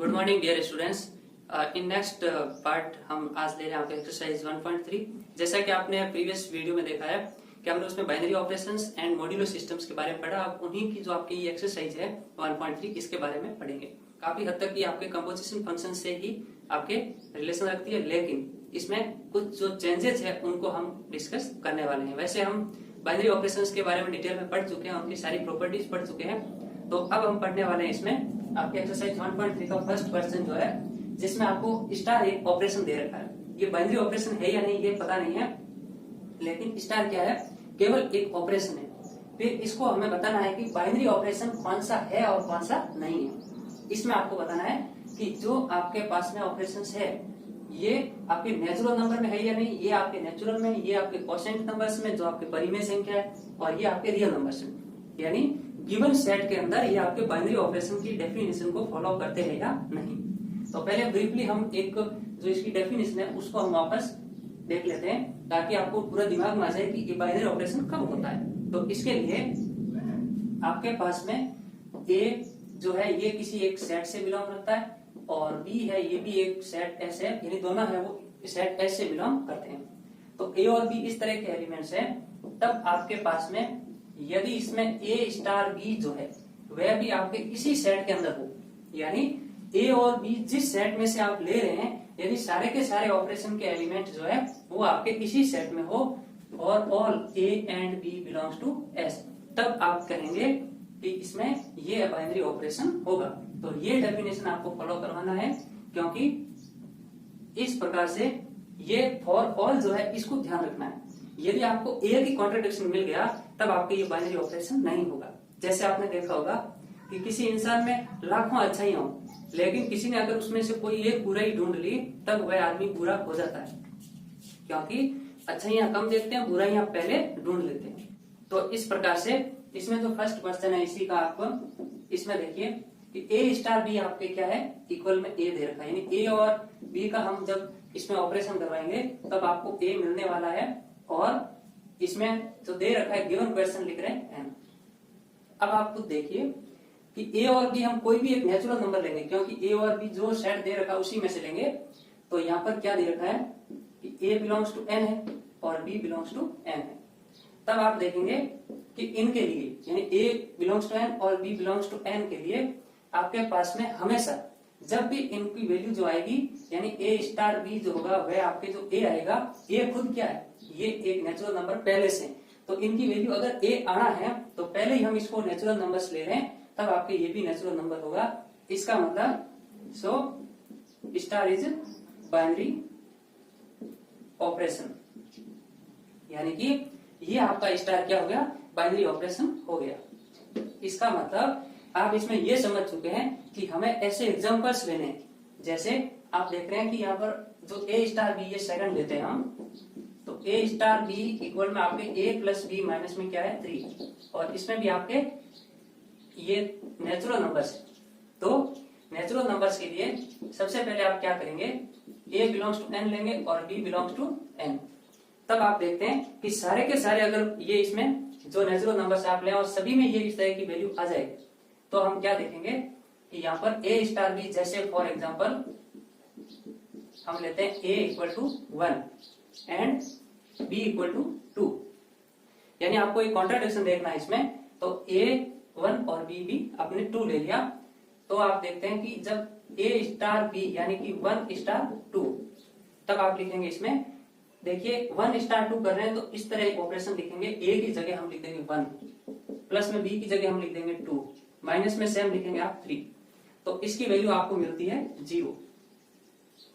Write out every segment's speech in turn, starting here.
Good morning dear students. In next part हम आज ले रहे हैं आपका एक्सरसाइज 1.3। जैसा कि आपने प्रीवियस वीडियो में देखा है कि हमने उसमें binary operations and modulo systems के बारे में पढ़ा। अब उन्हीं की जो आपकी ये एक्सरसाइज है 1.3 इसके बारे में पढ़ेंगे। काफी हद तक ये आपके कंपोजिशन फंक्शन से ही आपके रिलेशन रखती है, लेकिन इसमें कुछ जो चेंजेस है उनको हम डिस्कस करने वाले हैं। वैसे हम बाइनरी ऑपरेशंस के बारे में डिटेल में पढ़ चुके हैं, उनकी सारी प्रॉपर्टीज पढ़ चुके हैं। तो अब हम पढ़ने वाले हैं इसमें आपके एक्सरसाइज 1.3 का फर्स्ट क्वेश्चन जो है, जिसमें आपको स्टार एक ऑपरेशन दे रखा है। ये बाइनरी ऑपरेशन है या नहीं ये पता नहीं है, लेकिन स्टार क्या है, केवल एक ऑपरेशन है। फिर इसको हमें बताना है कि बाइनरी ऑपरेशन कौन सा है और कौन सा नहीं है। इसमें आपको बताना है कि जो आपके पास में ऑपरेशन है ये आपके नेचुरल नंबर में है या नहीं, ये आपके नेचुरल में, ये आपके कोशेंट नंबर्स में जो आपके परिमेय संख्या है, और ये आपके रियल नंबर्स में, यानी गिवन सेट के अंदर ये आपके बाइनरी ऑपरेशन की डेफिनेशन को फॉलो करते हैं या नहीं। तो पहले ब्रीफली हम एक जो इसकी डेफिनेशन है उसको हम वापस देख लेते हैं, ताकि आपको पूरा दिमाग में आ जाए कि ये बाइनरी ऑपरेशन कब होता है। तो इसके लिए आपके पास में ए जो है ये किसी एक सेट से बिलोंग करता है, और बी है ये भी एक सेट एस है, यानी दोनों है वो सेट एस से बिलोंग करते हैं। तो ए और बी इस तरह के एलिमेंट्स हैं। तब आपके पास में यदि इसमें ए स्टार बी जो है वह भी आपके इसी सेट के अंदर हो, यानी ए और बी जिस सेट में से आप ले रहे हैं, यदि सारे के सारे ऑपरेशन के एलिमेंट जो है वो आपके इसी सेट में हो, और all A and B belongs to S, तब आप कहेंगे कि इसमें ये बाइनरी ऑपरेशन होगा। तो ये डेफिनेशन आपको फॉलो करवाना है, क्योंकि इस प्रकार से ये फॉर ऑल जो है इसको ध्यान रखना है। यदि आपको ए की कॉन्ट्रडिक्शन मिल गया तब आपके ये बाइनरी ऑपरेशन नहीं होगा। जैसे आपने देखा होगा कि किसी इंसान में लाखों अच्छाइयां हो, लेकिन किसी ने अगर उसमें से कोई एक बुराई ढूंढ ली तब वह आदमी बुरा हो जाता है, क्योंकि अच्छाइयां कम देखते हैं, बुराइयां पहले ढूंढ लेते हैं। तो इस प्रकार से इसमें जो फर्स्ट क्वेश्चन है इसी का आप इसमें देखिए कि ए स्टार बी आपके क्या है, इक्वल में ए दे रखा है, यानी ए और बी का हम जब इसमें ऑपरेशन करवाएंगे तब आपको ए मिलने वाला है, और इसमें जो दे रखा है गिवन क्वेश्चन लिख रहे हैं एन। अब आप खुद देखिए कि ए और बी हम कोई भी एक नेचुरल नंबर लेंगे, क्योंकि ए और बी जो सेट दे रखा है उसी में से लेंगे। तो यहाँ पर क्या दे रखा है कि ए बिलोंग्स टू एन है और बी बिलोंग्स टू एन है। तब आप देखेंगे कि इनके लिए, यानी ए बिलोंग्स टू एन और बी बिलोंग्स टू एन के लिए आपके पास में हमेशा जब भी इनकी वैल्यू जो आएगी, यानी ए स्टार बी जो होगा वह आपके जो ए आएगा, ए खुद क्या है, ये एक नेचुरल नंबर पहले से, तो इनकी वैल्यू अगर ए आना है तो पहले ही हम इसको नेचुरल नंबर्स ले रहे हैं, तब आपके ये भी नेचुरल नंबर होगा। इसका मतलब so star is binary operation, यानी कि ये आपका स्टार क्या हो गया, बाइनरी ऑपरेशन हो गया। इसका मतलब आप इसमें ये समझ चुके हैं कि हमें ऐसे एग्जांपल्स लेने हैं। जैसे आप देख रहे हैं कि यहाँ पर जो ए स्टार बी ये सेकंड लेते हैं हम, तो ए स्टार बी इक्वल में आपके ए प्लस बी माइनस में क्या है 3, और इसमें भी आपके ये नेचुरल नंबर्स। तो नेचुरल नंबर्स के लिए सबसे पहले आप क्या करेंगे, ए बिलोंग्स टू एन लेंगे और बी बिलोंग्स टू एन। तब आप देखते हैं कि सारे के सारे अगर ये इसमें जो नेचुरल नंबर्स आप लें और सभी में ये इस तरह की वैल्यू आ जाएगी, तो हम क्या देखेंगे कि यहाँ पर ए स्टार बी, जैसे फॉर एग्जाम्पल हम लेते हैं A equal to 1 and B equal to 2, यानी आपको एक कॉन्ट्राडिक्शन देखना है इसमें। तो ए 1 और बी भी आपने 2 ले लिया, तो आप देखते हैं कि जब ए स्टार बी यानी कि 1 स्टार 2, तब आप लिखेंगे इसमें, देखिए 1 स्टार 2 कर रहे हैं तो इस तरह एक ऑपरेशन लिखेंगे, ए की जगह हम लिख देंगे 1, प्लस में बी की जगह हम लिख देंगे 2, माइनस में सेम लिखेंगे आप 3, तो इसकी वैल्यू आपको मिलती है 0।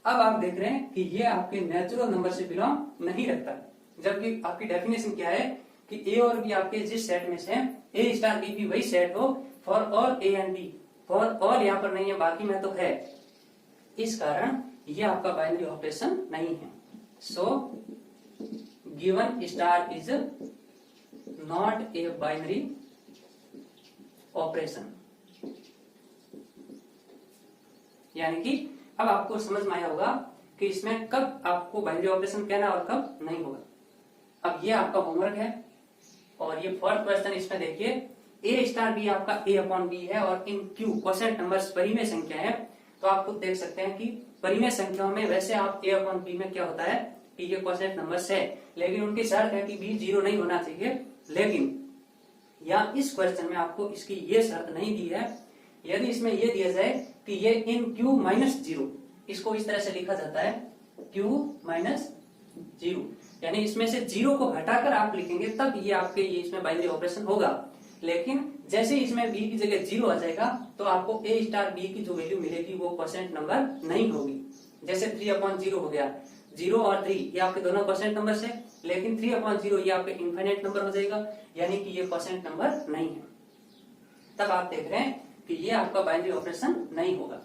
अब आप देख रहे हैं कि ये आपके नेचुरल नंबर से बिलोंग नहीं रखता, जबकि आपकी डेफिनेशन क्या है कि ए और बी आपके जिस सेट में से ए स्टार बी भी वही सेट हो for all A and B, for all यहाँ पर नहीं है, बाकी में तो है। इस कारण ये आपका बाइनरी ऑपरेशन नहीं है। So given star is not a binary operation, यानी कि अब आपको समझ में आया होगा कि इसमें कब आपको बाइनरी ऑपरेशन कहना और कब नहीं होगा। अब ये आपका होमवर्क है, और ये फोर्थ क्वेश्चन इसमें देखिए ए स्टार बी आपका ए अपॉन बी है, और इन क्यू क्वोशेंट नंबर्स परिमेय संख्या है, तो आप खुद देख सकते हैं कि परिमेय संख्याओं में वैसे आप a अपॉन b में क्या होता है कि ये कोसेंट नंबर्स है, लेकिन उनकी शर्त है कि b 0 नहीं होना चाहिए। लेकिन यहाँ इस क्वेश्चन में आपको इसकी ये शर्त नहीं दी है। यदि इसमें ये दिया जाए कि ये इन q माइनस 0, इसको इस तरह से लिखा जाता है q माइनस 0, यानी इसमें से 0 को हटाकर आप लिखेंगे तब ये आपके ये इसमें बाइनरी ऑपरेशन होगा। लेकिन जैसे इसमें b की जगह 0 आ जाएगा तो आपको a स्टार b की जो वैल्यू मिलेगी वो परसेंट नंबर नहीं होगी। जैसे 3/0 हो गया, 0 और 3 ये आपके दोनों परसेंट नंबर है, लेकिन 3/0 ये आपके इनफाइनाइट नंबर हो जाएगा, यानी कि ये परसेंट नंबर नहीं है। तब आप देख रहे हैं कि ये आपका बाइनरी ऑपरेशन नहीं होगा।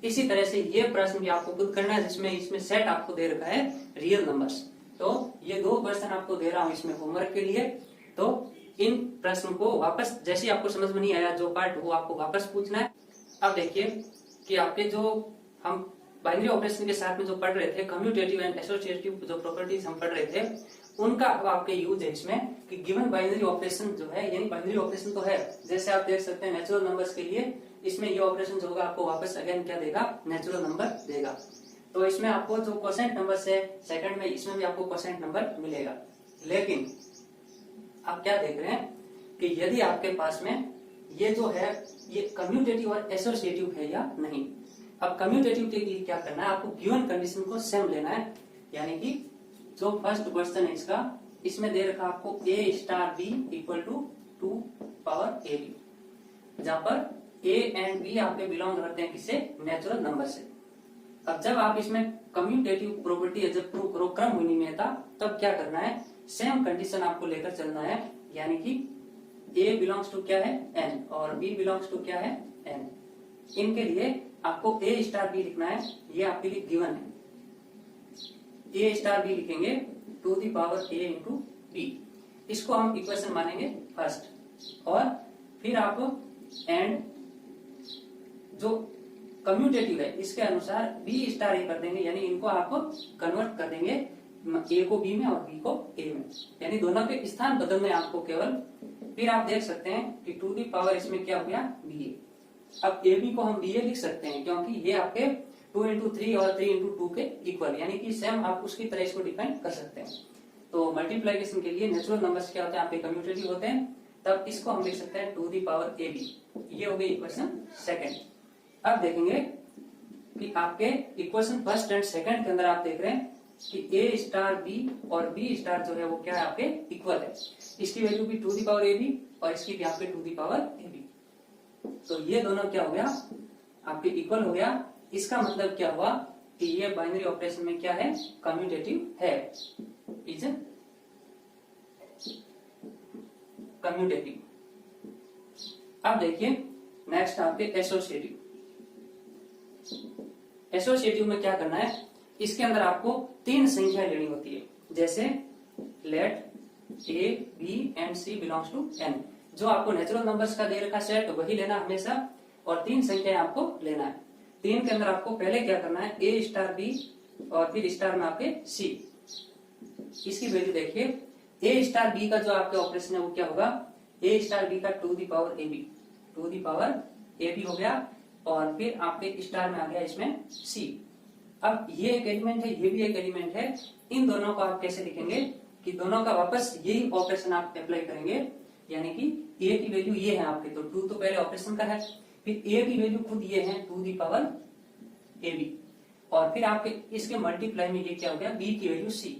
इसी तरह से ये प्रश्न भी आपको खुद करना है, जिसमें इसमें सेट आपको दे रखा है रियल नंबर्स। तो ये 2 क्वेश्चन आपको दे रहा हूं इसमें होमवर्क के लिए। तो इन प्रश्न को वापस जैसे आपको समझ में नहीं आया जो पार्ट, वो आपको वापस पूछना है। अब देखिए कि आपके जो हम बाइनरी ऑपरेशन के साथ में जो पढ़ रहे थे, कम्यूटेटिव एंड एसोसिएटिव जो प्रॉपर्टीज हम पढ़ रहे थे, उनका अब आपके यूज है इसमें कि गिवन बाइनरी ऑपरेशन जो है, यानी बाइनरी ऑपरेशन तो है, जैसे आप देख सकते हैं नेचुरल नंबर्स के लिए इसमें ये ऑपरेशन जो होगा आपको वापस अगेन क्या देगा, नेचुरल नंबर देगा। तो इसमें आपको जो कोसेंट नंबर है सेकंड में, इसमें भी आपको कोसेंट नंबर मिलेगा। लेकिन आप क्या देख रहे हैं कि यदि आपके पास में ये जो है ये कम्यूटेटिव और एसोसिएटिव है या नहीं। अब कम्यूटेटिव के लिए क्या करना है, आपको गिवन कंडीशन को सेम लेना है, यानी कि जो फर्स्ट क्वेश्चन है इसका, इसमें दे रखा आपको a star b equal to 2 power ab, जहां पर a एंड b आपके बिलोंग करते हैं किससे, नेचुरल नंबर से। अब जब आप इसमें कम्यूटेटिव प्रॉपर्टी जब प्रूव करो क्रम विनिमयता, तब क्या करना है, सेम कंडीशन आपको लेकर चलना है, यानी कि a बिलोंग्स टू क्या है n और b बिलोंग्स टू क्या है n। इनके लिए आपको a स्टार b लिखना है, ये आपके लिए गिवन है। a स्टार b लिखेंगे to the power a into b, इसको हम इक्वेशन मानेंगे फर्स्ट। और फिर आप एंड जो कम्यूटेटिव है इसके अनुसार b स्टार a कर देंगे, यानी इनको आप कन्वर्ट कर देंगे, a को b में और b को a में, यानी दोनों के स्थान बदलने आपको केवल। फिर आप देख सकते हैं कि टू दी पावर इसमें क्या हो गया ba। अब a b को हम ba लिख सकते हैं क्योंकि ये आपके 2 इंटू 3 और 3 इंटू 2 के इक्वल, यानी कि सेम आप उसकी तरह इसको डिफाइन कर सकते हैं। तो मल्टीप्लीकेशन के लिए नेचुरल नंबर्स क्या होते हैं, आपके कम्यूटेटिव होते हैं, तब इसको हम लिख सकते हैं to the power A B. ये हो गई इक्वेशन सेकंड। अब देखेंगे कि आपके इक्वेशन फर्स्ट एंड सेकंड के अंदर आप देख रहे हैं कि a स्टार b और b स्टार जो है वो क्या है, आपके इक्वल है। इसकी वैल्यू भी to the power A b और इसकी भी आपके to the power A b. तो ये दोनों क्या हो गया, आपके इक्वल हो गया। इसका मतलब क्या हुआ कि ये बाइनरी ऑपरेशन में क्या है, कम्यूटेटिव है, इज कम्यूटेटिव। अब देखिए नेक्स्ट आपके एसोसिएटिव। एसोसिएटिव में क्या करना है, इसके अंदर आपको 3 संख्या लेनी होती है, जैसे let a b and c belongs to n। जो आपको नेचुरल नंबर्स का दे रखा सेट वही लेना हमेशा, और 3 संख्याएं आपको लेना है। 3 के अंदर आपको पहले क्या करना है, a स्टार b और फिर स्टार में आपके c। इसकी वैल्यू देखिए, a स्टार b का जो आपके ऑपरेशन है वो क्या होगा, a स्टार b का to the power A b, to the power A b हो गया, और फिर आपके स्टार में आ गया इसमें c। अब ये एक एलिमेंट है, ये भी एक एलिमेंट है, इन दोनों को आप कैसे लिखेंगे कि दोनों का वापस यही ऑपरेशन आप अप्लाई करेंगे, यानी कि a की वैल्यू ये है आपके, तो 2 तो पहले ऑपरेशन का है, फिर a की वैल्यू खुद ये है to the power A b, और फिर आपके इसके मल्टीप्लाई में ये क्या हो गया, b की वैल्यू c।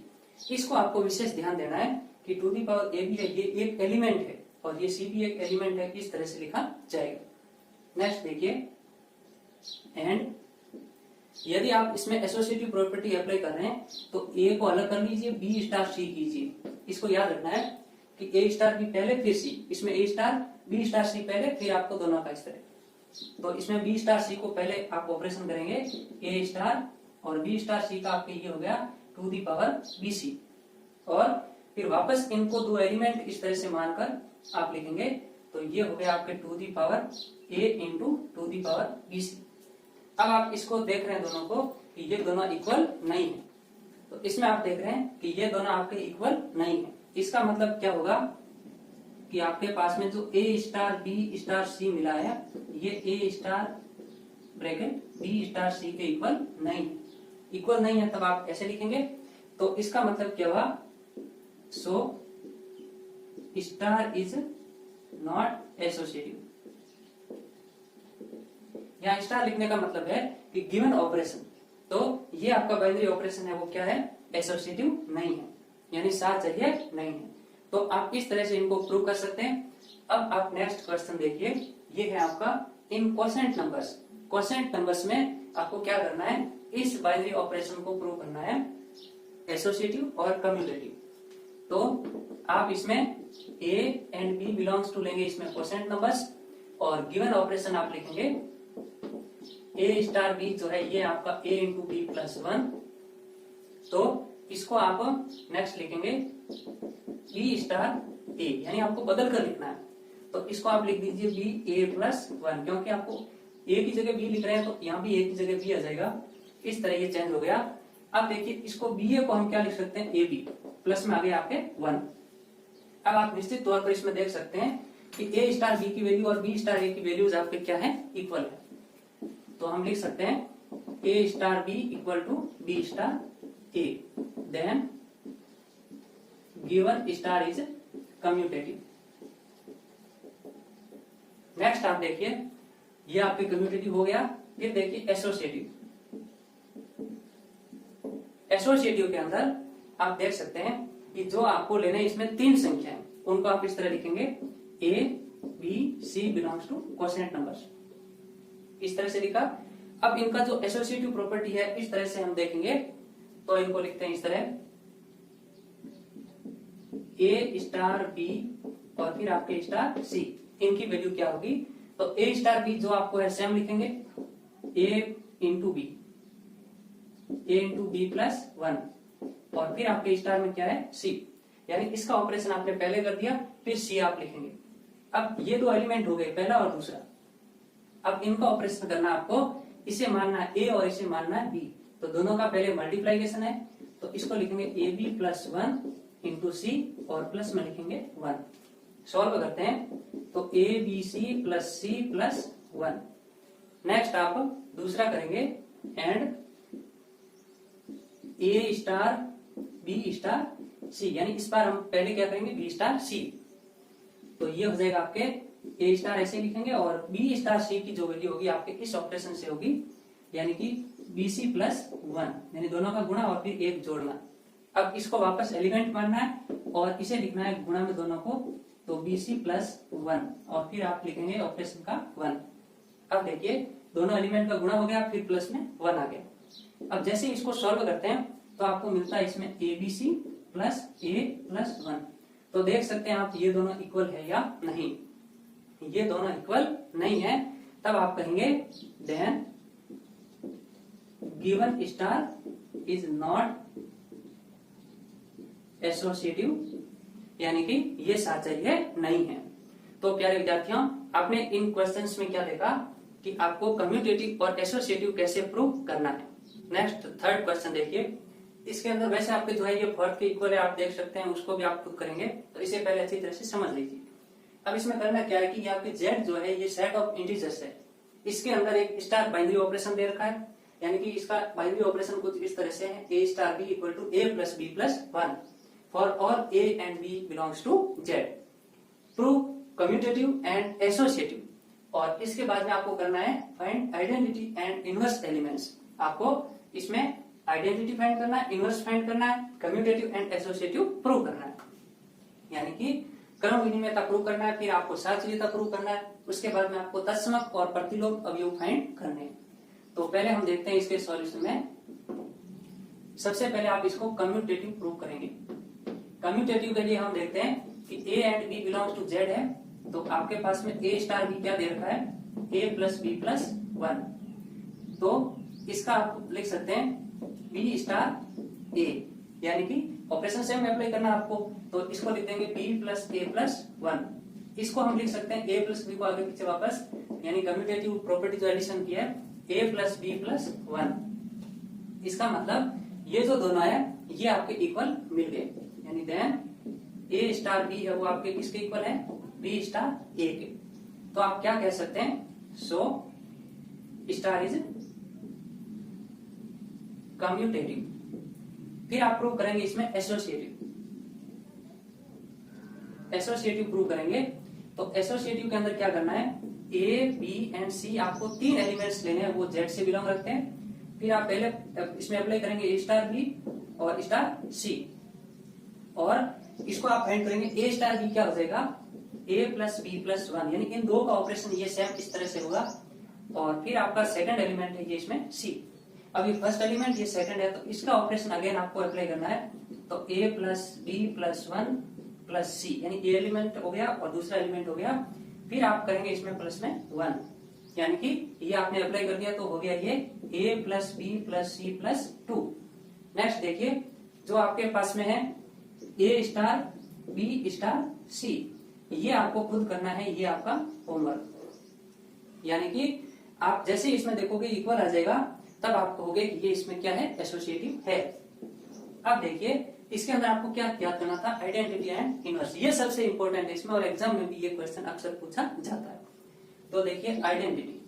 इसको आपको विशेष ध्यान देना है कि to the power A b है, ये एक एलिमेंट है और ये c भी एक एलिमेंट है, इस तरह से लिखा जाएगा। नेक्स्ट देखिए एंड, यदि आप इसमें एसोसिएटिव प्रॉपर्टी अप्लाई कर रहे हैं तो a को अलग कर लीजिए, b स्टार c कीजिए। इसको याद रखना है कि a स्टार b पहले फिर c, इसमें a star b star c पहले, फिर आपको दोनों का इस तरह। तो इसमें b स्टार c को पहले आप ऑपरेशन करेंगे a स्टार, और b स्टार c का आपके ये हो गया टू दी पावर bc, और फिर वापस इनको 2 एलिमेंट इस तरह से मानकर आप लिखेंगे, तो ये हो गया आपके to the power a into to the power bc। अब आप इसको देख रहे हैं दोनों को कि ये दोनों इक्वल नहीं है, तो इसमें आप देख रहे हैं कि ये दोनों आपके इक्वल नहीं है। इसका मतलब क्या होगा कि आपके पास में जो a star b star c मिला है, ये a star bracket B star C के इक्वल नहीं है। इक्वल नहीं है तब आप ऐसे लिखेंगे, तो इसका मतलब क्या हुआ, so star is not associative. यहाँ स्टार लिखने का मतलब है कि गिवन ऑपरेशन, तो ये आपका बाइनरी ऑपरेशन है वो क्या है, एसोसिएटिव नहीं है, यानी साथ चाहिए नहीं है। तो आप इस तरह से इनको प्रूव कर सकते हैं। अब आप नेक्स्ट क्वेश्चन देखिए, ये है आपका इन क्वोशेंट नंबर्स। क्वोशेंट नंबर्स में आपको क्या करना है, इस बाइनरी ऑपरेशन को प्रूव करना है, एसोसिएटिव और कम्यूटेटिव। तो आप इसमें a and b belongs to लेंगे, इसमें क्वोशेंट नंबर्स, और गिवन ऑपरेशन आप लिखेंगे a स्टार b जो है ये आपका a इंटू बी प्लस 1, तो इसको आप नेक्स्ट लिखेंगे b स्टार a, यानी आपको बदल कर लिखना है। तो इसको आप लिख दीजिए b a प्लस 1, क्योंकि आपको a की जगह b लिख रहे हैं तो यहाँ भी a की जगह b आ जाएगा। इस तरह ये चेंज हो गया। अब देखिए इसको ba को हम क्या लिख सकते हैं, ab प्लस में आ गया आपके 1। अब आप निश्चित तौर पर इसमें देख सकते हैं कि a स्टार b की वैल्यू और b स्टार a की वैल्यूज आपके क्या है, इक्वल है। तो हम लिख सकते हैं a star b equal to b star a, then given star is commutative. Next आप देखिए, ये आपके कम्यूटेटिव हो गया। फिर देखिए एसोसिएटिव। एसोसिएटिव के अंदर आप देख सकते हैं कि जो आपको लेना है इसमें 3 संख्याएं, उनको आप इस तरह लिखेंगे a b c belongs to quotient numbers, इस तरह से लिखा। अब इनका जो एसोसिएटिव प्रॉपर्टी है इस तरह से हम देखेंगे, तो इनको लिखते हैं इस तरह a स्टार b और फिर आपके स्टार c, इनकी वैल्यू क्या होगी, तो a स्टार b जो आपको है सेम लिखेंगे a इंटू बी प्लस 1, और फिर आपके स्टार में क्या है, c, यानी इसका ऑपरेशन आपने पहले कर दिया, फिर c आप लिखेंगे। अब ये 2 एलिमेंट हो गए, पहला और दूसरा। अब इनका ऑपरेशन करना आपको, इसे मानना है a और इसे मानना है b, तो दोनों का पहले मल्टीप्लाइकेशन है, तो इसको लिखेंगे ab प्लस 1 इंटू सी और प्लस में लिखेंगे 1। सॉल्व करते हैं तो a b c plus c plus 1। Next आप दूसरा करेंगे and a star b star c, यानी इस बार हम पहले क्या करेंगे, b स्टार c, तो ये हो जाएगा आपके a स्टार ऐसे लिखेंगे और b स्टार c की जो वैल्यू होगी आपके इस ऑपरेशन से होगी, यानी कि bc प्लस 1, यानी दोनों का गुणा और फिर एक जोड़ना। अब इसको वापस एलिमेंट मानना है और इसे लिखना है गुणा में दोनों को, तो bc प्लस 1 और फिर आप लिखेंगे ऑपरेशन का 1। अब देखिए दोनों एलिमेंट का गुणा हो गया, फिर प्लस में 1 आ गया। अब जैसे इसको सॉल्व करते हैं तो आपको मिलता है इसमें abc प्लस a प्लस 1। तो देख सकते हैं आप ये दोनों इक्वल है या नहीं, ये दोनों इक्वल नहीं है, तब आप कहेंगे then given star is not associative, यानी कि ये साथ चाहिए नहीं है। तो प्यारे विद्यार्थियों, आपने इन क्वेश्चंस में क्या देखा कि आपको कम्यूटेटिव और एसोसिएटिव कैसे प्रूव करना है। नेक्स्ट थर्ड क्वेश्चन देखिए, इसके अंदर वैसे आपके जो है ये फोर्थ के इक्वल है, आप देख सकते हैं, उसको भी आप प्रूव करेंगे, तो इसे पहले अच्छी तरह से समझ लीजिए। अब इसमें करना क्या है कि ये आपके z जो है ये सेट ऑफ इंटीजर्स है, इसके अंदर एक स्टार बाइनरी ऑपरेशन दे रखा है, यानी कि इसका बाइनरी ऑपरेशन कुछ इस तरह से है a star b equal to a plus b plus 1 for all a and b belongs to z। Prove commutative and associative, और इसके बाद में आपको करना है find identity and inverse elements. आपको इसमें आइडेंटिटी फाइंड करना है, इनवर्स फाइंड करना है, कम्यूटेटिव एंड एसोसिएटिव प्रूव करना है, यानी कि क्रम विनिमयता प्रूव करना है, फिर आपको साचर्यता प्रूव करना है, उसके बाद में आपको तत्समक और प्रतिलोम अवयव फाइंड करने हैं। तो पहले हम देखते हैं इसके सॉल्यूशन में। सबसे पहले आप इसको कम्यूटेटिव प्रूव करेंगे। कम्यूटेटिव के लिए हम देखते हैं कि a and b belongs to z है, तो आपके पास में a स्टार b क्या दे रखा है, a प्लस b प्लस 1, तो इसका आप लिख सकते हैं b स्टार a, यानी कि ऑपरेशन सेम अप्लाई करना आपको, तो इसको लिख देंगे b प्लस a प्लस 1। इसको हम लिख सकते हैं a प्लस b को आगे पीछे वापस, यानी कम्यूटेटिव प्रॉपर्टी जो एडिशन की है a प्लस b प्लस 1। इसका मतलब ये जो दोनों है ये आपके इक्वल मिल गए, यानी देन a स्टार b है वो आपके किसके इक्वल है, b स्टार a के। तो आप क्या कह सकते हैं, सो स्टार इज कम्यूटेटिव। फिर आप प्रूव करेंगे इसमें एसोसिएटिव प्रूव करेंगे। तो एसोसिएटिव के अंदर क्या करना है, ए बी एंड सी आपको 3 एलिमेंट्स लेने हैं, वो जेड से बिलोंग रखते हैं। फिर आप पहले इसमें अप्लाई करेंगे ए स्टार बी और स्टार सी, और इसको आप फाइंड करेंगे ए स्टार बी क्या हो जाएगा, ए प्लस बी प्लस 1, यानी इन दो का ऑपरेशन ये सेम इस तरह से होगा। और फिर आपका सेकंड एलिमेंट है ये इसमें सी। अब ये फर्स्ट एलिमेंट ये सेकंड है, तो इसका ऑपरेशन अगेन आपको अप्लाई करना है। तो ए प्लस बी प्लस 1 प्लस सी, यानी ये एलिमेंट हो गया और दूसरा एलिमेंट हो गया। फिर आप करेंगे इसमें प्लस में 1, यानी कि ये आपने अप्लाई कर दिया तो हो गया ये A plus B plus C plus 2। Next देखिए जो आपके पास में है A star B star C, ये आपको खुद करना है, ये आपका होमवर्क। यानी कि आप जैसे इसमें देखोगे इक्वल आ जाएगा, तब आप कहोगे कि ये इसमें क्या है, एसोसिएटिव है। अब देखिए इसके अंदर आपको क्या याद करना था, आइडेंटिटी एंड इनवर्स। ये सबसे इंपॉर्टेंट है इसमें, और एग्जाम में भी ये क्वेश्चन अक्सर पूछा जाता है। तो देखिए आइडेंटिटी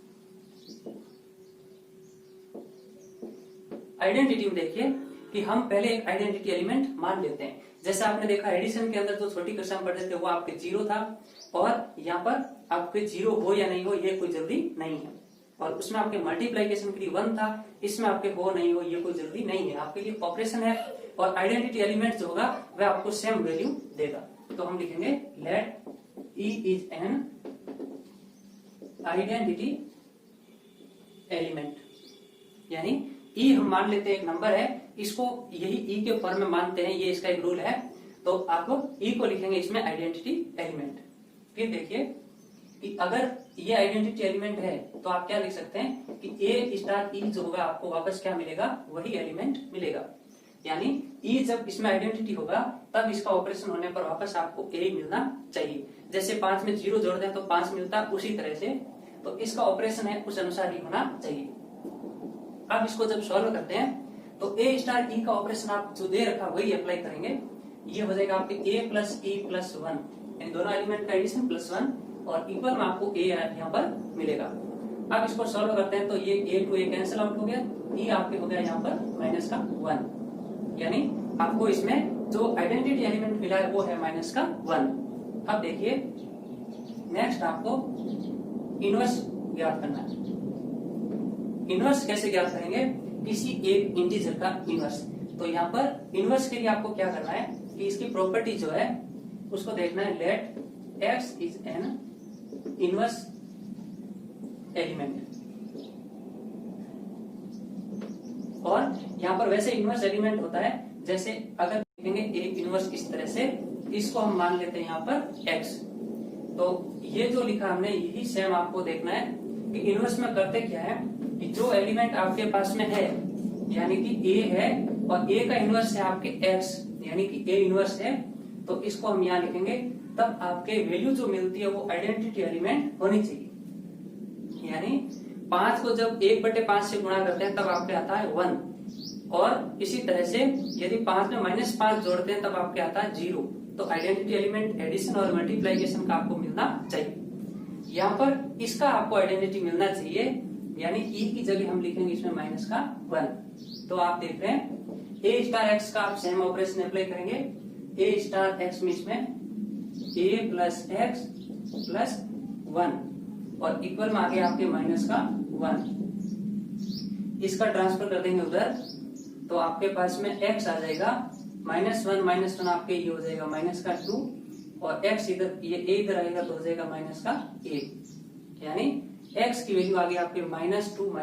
में देखिए कि हम पहले एक आइडेंटिटी एलिमेंट मान लेते हैं। जैसे आपने देखा एडिशन के अंदर जो छोटी कक्षा पढ़ते थे वो आपके 0 था, और यहाँ पर आपके 0 हो या नहीं हो ये कोई जरूरी नहीं है। और उसमें आपके मल्टीप्लीकेशन के लिए 1 था, इसमें आपके हो नहीं हो ये कोई जरूरी नहीं है, आपके लिए ऑपरेशन है। और आइडेंटिटी एलिमेंट जो होगा वह आपको सेम वैल्यू देगा। तो हम लिखेंगे let e is an identity element, यानी ई हम मान लेते हैं एक नंबर है, इसको यही ई के फॉर्म में मानते हैं, ये इसका एक रूल है। तो आप ई को लिखेंगे इसमें आइडेंटिटी एलिमेंट। फिर देखिए कि अगर ये आइडेंटिटी एलिमेंट है तो आप क्या लिख सकते हैं कि ए स्टार ई जो होगा आपको वापस क्या मिलेगा, वही एलिमेंट मिलेगा। यानी ई जब इसमें आइडेंटिटी होगा तब इसका ऑपरेशन होने पर वापस आपको ए मिलना चाहिए। जैसे 5 में 0 जोड़ दें तो 5 मिलता, उसी तरह से तो इसका ऑपरेशन है उस अनुसार ही होना चाहिए। अब इसको जब सॉल्व करते हैं तो ए स्टार ई का ऑपरेशन आप जो दे रखा वही अप्लाई करेंगे। ये हो जाएगा आपके ए प्लस ई प्लस 1, इन दोनों एलिमेंट का एडिशन प्लस 1, और इक्वल में आपको ए यहाँ पर मिलेगा। अब इसको सॉल्व करते हैं तो ये ए टू ए कैंसिल आउट हो गया, ई आपके हो गया यहाँ पर माइनस का 1, यानी आपको इसमें जो आइडेंटिटी एलिमेंट मिला है वो है माइनस का 1। अब देखिए नेक्स्ट आपको इनवर्स ज्ञात करना है। इनवर्स कैसे ज्ञात करेंगे, किसी एक इंटीजर का इनवर्स। तो यहाँ पर इनवर्स के लिए आपको क्या करना है कि इसकी प्रॉपर्टी जो है उसको देखना है, let x is an inverse element. और यहाँ पर वैसे इनवर्स एलिमेंट होता है, जैसे अगर देखेंगे एक इनवर्स इस तरह से, इसको हम मान लेते हैं यहाँ पर x। तो ये जो लिखा हमने यही सेम आपको देखना है कि इनवर्स में करते क्या है कि जो एलिमेंट आपके पास में है, यानी कि a है और a का इनवर्स है आपके x, यानी कि a इनवर्स है, तो इसको हम यहाँ लिखेंगे। तब आपके वैल्यू जो मिलती है वो आइडेंटिटी एलिमेंट होनी चाहिए। यानी 5 को जब 1/5 से गुणा करते हैं तब आपके आता है 1, और इसी तरह से यदि 5 में -5 जोड़ते हैं तब आपके आता है 0। तो आइडेंटिटी एलिमेंट एडिशन और मल्टीप्लीकेशन का आपको मिलना चाहिए। यहाँ पर इसका आपको आइडेंटिटी मिलना चाहिए, यानी ई की जगह हम लिखेंगे इसमें माइनस का 1। तो आप देख रहे हैं ए स्टार एक्स का आप सेम ऑपरेशन अप्लाई करेंगे। ए स्टार एक्स में इसमें ए प्लस एक्स प्लस 1 और इक्वल में आ गया आपके माइनस का 1। इसका ट्रांसफर कर देंगे उधर तो आपके पास में x आ जाएगा -1 आपके ये हो जाएगा माइनस का 2, और x इधर ये a इधर आएगा तो हो जाएगा माइनस का 1, यानी x की वैल्यू आ गई आपके -2 -a,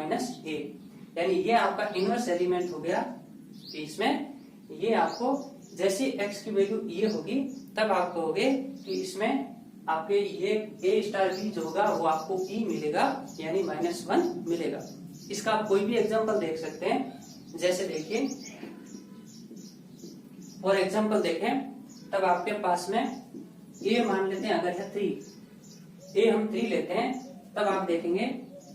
यानी ये आपका इनवर्स एलिमेंट हो गया। इसमें ये आपको जैसे x की वैल्यू ये होगी तब आप कहोगे कि इसमें आपके ये a स्टार b जो होगा वो आपको e मिलेगा, यानी -1 मिलेगा। इसका आप कोई भी एग्जांपल देख सकते हैं, जैसे देखिए और एग्जांपल देखें तब आपके पास में a मान लेते हैं, अगर है 3, a हम 3 लेते हैं तब आप देखेंगे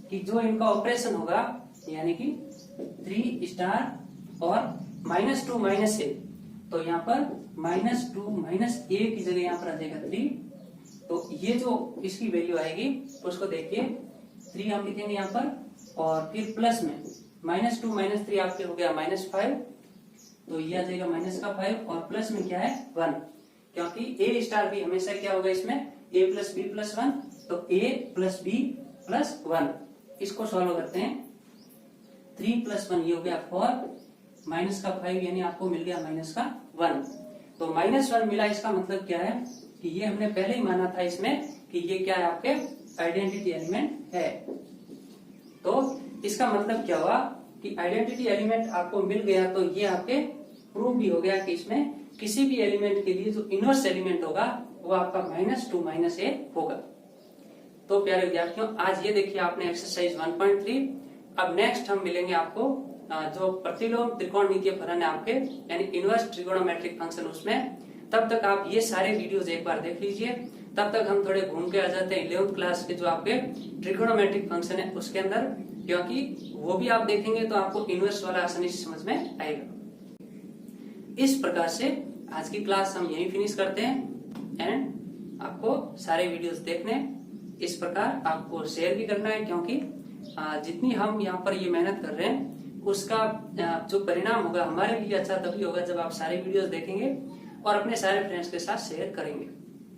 कि जो इनका ऑपरेशन होगा यानी कि 3 स्टार और -2 -a, तो यहाँ पर -2 -a की जगह यहाँ पर आ जाएगा 3। तो ये जो इसकी वैल्यू आएगी तो उसको देखिए 3 हम लिखेंगे यहाँ पर, और फिर प्लस में -2 -3 आपके हो गया -5, तो ये आ जाएगा -5 और प्लस में क्या है 1, क्योंकि A स्टार भी हमेशा क्या होगा इसमें A + B + 1, तो A + B + 1। इसको सॉल्व करते हैं, 3 + 1 ये हो गया 4, -5 यानी आपको मिल गया -1। तो -1 मिला, इसका मतलब क्या है कि ये हमने पहले ही माना था इसमें कि ये क्या है आपके आइडेंटिटी एलिमेंट है। तो इसका मतलब क्या हुआ कि आइडेंटिटी एलिमेंट आपको मिल गया, तो ये आपके प्रूव भी हो गया कि इसमें किसी भी एलिमेंट के लिए जो इनवर्स एलिमेंट होगा वो आपका -2 -a होगा। तो प्यारे विद्यार्थियों, आज ये देखिए आपने एक्सरसाइज 1.3। अब नेक्स्ट हम मिलेंगे आपको जो प्रतिलोम त्रिकोणमितीय फलन है आपके, यानी इनवर्स ट्रिगोनोमेट्रिक फंक्शन, उसमें। तब तक आप ये सारे वीडियोज एक बार देख लीजिए। तब तक हम थोड़े घूम के आ जाते हैं 11th क्लास के जो आपके ट्रिगोनोमेट्रिक फंक्शन है उसके अंदर, क्योंकि वो भी आप देखेंगे तो आपको इनवर्स वाला आसानी से समझ में आएगा। इस प्रकार से आज की क्लास हम यहीं फिनिश करते हैं एंड आपको सारे वीडियोस देखने, इस प्रकार आपको शेयर भी करना है, क्योंकि जितनी हम यहाँ पर ये मेहनत कर रहे हैं उसका जो परिणाम होगा हमारे लिए अच्छा तभी होगा जब आप सारे वीडियोस देखेंगे और अपने सारे फ्रेंड्स के साथ शेयर करेंगे।